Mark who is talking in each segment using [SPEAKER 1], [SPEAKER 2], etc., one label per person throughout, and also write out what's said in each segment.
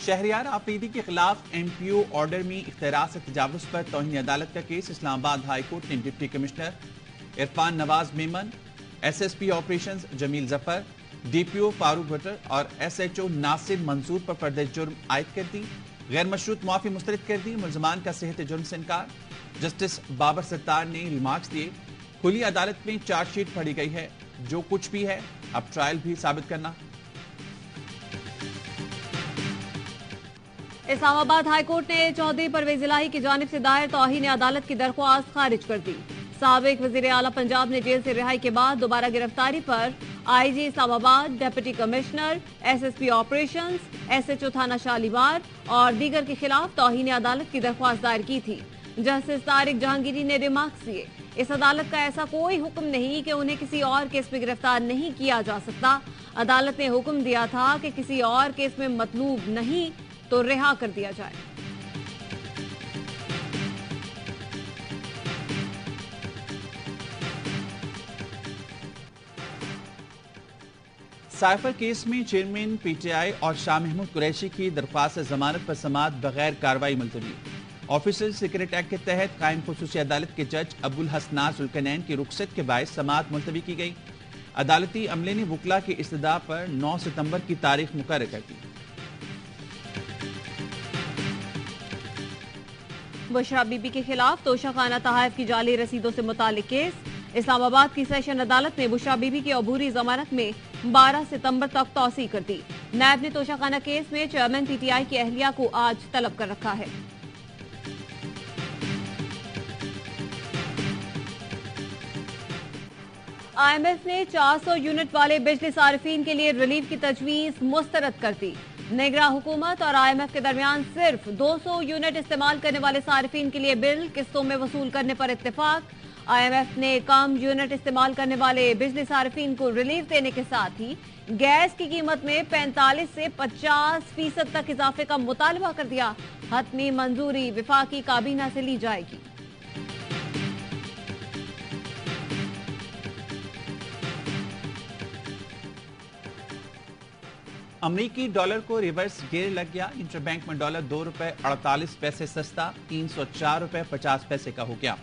[SPEAKER 1] شہریار آفریدی کے خلاف M P او order میں اختیارات سے تجاوز پر توہین عدالت کا case Islamabad high court نے deputy commissioner Irfan Nawaz Memon, S S P operations Jamil Zafar, D P O Farooq Bhutter اور ایس ایچ او ناصر منظور پر فرد جرم عائد کر دی۔ غیر مشروط معافی مسترد کر دی۔ ملزمان کا صحت جرم سے انکار۔ جسٹس بابر ستار نے ریمارکس دیے، کھلی عدالت میں چارج شیٹ پڑھی گئی ہے، جو کچھ بھی ہے اب ٹرائل بھی ثابت کرنا۔
[SPEAKER 2] اسلام آباد ہائی کورٹ نے چودھری پرویز الہی کی جانب سے دائر توہین عدالت کی درخواست خارج کر دی۔ سابق وزیر اعلیٰ پنجاب نے جیل سے رہائی کے بعد دوبارہ گرفتاری پر آئی G Islamabad, deputy commissioner, S S P operations, S H O تھانہ شالیمار اور دیگر کے خلاف توہین عدالت کی درخواست دائر کی تھی۔ جسٹس طارق جہانگیری نے ریمارکس دیے، اس عدالت کا ایسا کوئی حکم نہیں کہ انہیں کسی اور کیس میں گرفتار نہیں کیا جا سکتا۔ عدالت نے حکم دیا تھا کہ کسی اور کیس میں مطلوب نہیں تو رہا کر دیا جائے۔
[SPEAKER 1] سائفر کیس میں چیئرمین پی ٹی آئی اور شاہ محمود قریشی کی درخواست ضمانت پر سماعت بغیر کارروائی ملتوی۔ آفیسر سیکریٹ ایکٹ کے تحت قائم خصوصی عدالت کے جج ابوالحسنات ذوالقرنین کی رخصت کے باعث سماعت ملتوی کی گئی۔ عدالتی عملے نے وکلاء کی استدعا پر 9 ستمبر کی تاریخ مقرر کر دی۔
[SPEAKER 2] بشرا بی بی کے خلاف توشہ خانہ تحائف کی جعلی رسیدوں سے متعلق کیس۔ اسلام آباد کی سیشن عدالت نے بشرا بی بی کی عبوری ضمانت میں 12 ستمبر تک توسیع کر دی۔ نیب نے توشہ خانہ کیس میں چیئرمین پی ٹی آئی کی اہلیہ کو آج طلب کر رکھا ہے۔ آئی ایم ایف نے 400 یونٹ والے بجلی صارفین کے لیے ریلیف کی تجویز مسترد کر دی۔ نگراں حکومت اور آئی ایم ایف کے درمیان صرف 200 یونٹ استعمال کرنے والے صارفین کے لیے بل قسطوں میں وصول کرنے پر اتفاق۔ آئی ایم ایف نے کم یونٹ استعمال کرنے والے بجلی صارفین کو ریلیف دینے کے ساتھ ہی گیس کی قیمت میں 45 سے 50% تک اضافے کا مطالبہ کر دیا۔ حتمی منظوری وفاقی کابینہ سے لی جائے گی۔
[SPEAKER 1] امریکی ڈالر کو ریورس گیئر لگ گیا۔ انٹر بینک میں ڈالر 2 روپے 48 پیسے سستا 304 روپے 50 پیسے کا ہو گیا۔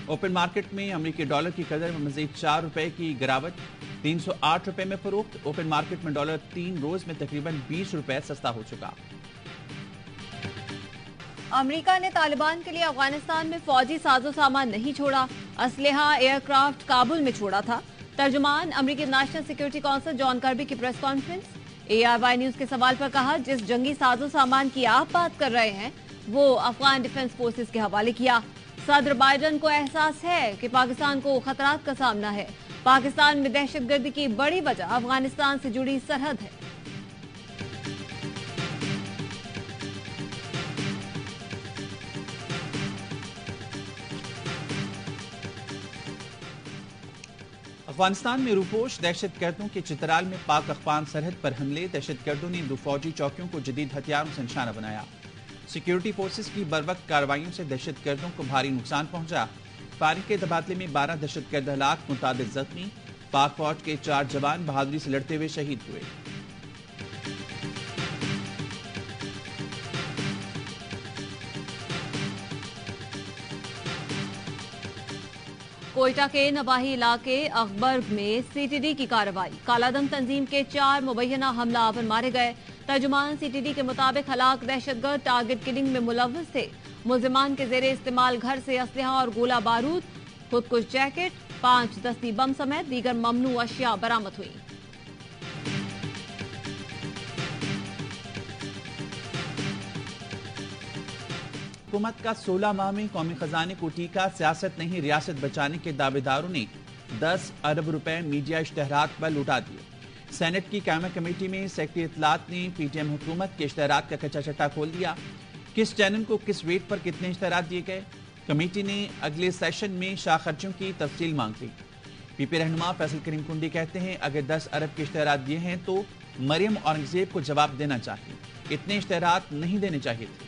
[SPEAKER 1] اوپن مارکیٹ میں امریکی ڈالر کی قدر میں مزید 4 روپے کی گراوٹ، 308 روپے میں فروخت۔ اوپن مارکیٹ میں ڈالر 3 روز میں تقریباً 20 روپے سستا ہو چکا۔
[SPEAKER 2] امریکہ نے طالبان کے لیے افغانستان میں فوجی ساز و سامان نہیں چھوڑا، اسلحہ ایئر کرافٹ کابل میں چھوڑا تھا۔ ترجمان امریکی national security council John Kirby کی press conference. A R Y news کے سوال پر کہا، جس جنگی ساز و سامان کی آپ بات کر رہے ہیں وہ افغان ڈیفنس فورسز کے حوالے کیا۔ صدر بائیڈن کو احساس ہے کہ پاکستان کو خطرات کا سامنا ہے۔ پاکستان میں دہشت گردی کی بڑی وجہ افغانستان سے جڑی سرحد ہے۔
[SPEAKER 1] افغانستان میں روپوش دہشت گردوں کے چترال میں پاک افغان سرحد پر حملے۔ دہشت گردوں نے 2 فوجی چوکیوں کو جدید ہتھیاروں سے نشانہ بنایا۔ سیکیورٹی فورسز کی بروقت کارروائیوں سے دہشت گردوں کو بھاری نقصان پہنچا۔ فائرنگ کے تبادلے میں 12 دہشت گرد ہلاک، متعدد زخمی۔ پاک فوج کے 4 جوان بہادری سے لڑتے ہوئے شہید ہوئے۔
[SPEAKER 2] کوئٹہ کے نواحی علاقے اخبرگ میں سی ٹی ڈی کی کارروائی۔ کالادم تنظیم کے 4 مبینہ حملہ آور مارے گئے۔ ترجمان سی ٹی ڈی کے مطابق ہلاک دہشت گرد ٹارگٹ کلنگ میں ملوث تھے۔ ملزمان کے زیر استعمال گھر سے اسلحہ اور گولہ بارود، خودکش جیکٹ، 5 دستی بم سمیت دیگر ممنوع اشیاء برآمد ہوئی۔
[SPEAKER 1] حکومت کا 16 ماہ میں قومی خزانے کو ٹیکا، سیاست نہیں ریاست بچانے کے دعوے داروں نے 10 ارب روپے میڈیا اشتہارات پر لوٹا دیے۔ سینٹ کی قائمہ کمیٹی میں سیکرٹری اطلاعات نے پی ٹی ایم حکومت کے اشتہارات کا کچا چٹا کھول دیا۔ کس چینل کو کس ریٹ پر کتنے اشتہارات دیے گئے، کمیٹی نے اگلے سیشن میں شاہ خرچوں کی تفصیل مانگ لی۔ پی پی رہنما فیصل کریم کنڈی کہتے ہیں، اگر 10 ارب کے اشتہارات دیے ہیں تو مریم اورنگزیب کو جواب دینا چاہیے، اتنے اشتہارات نہیں دینے چاہیے تھے۔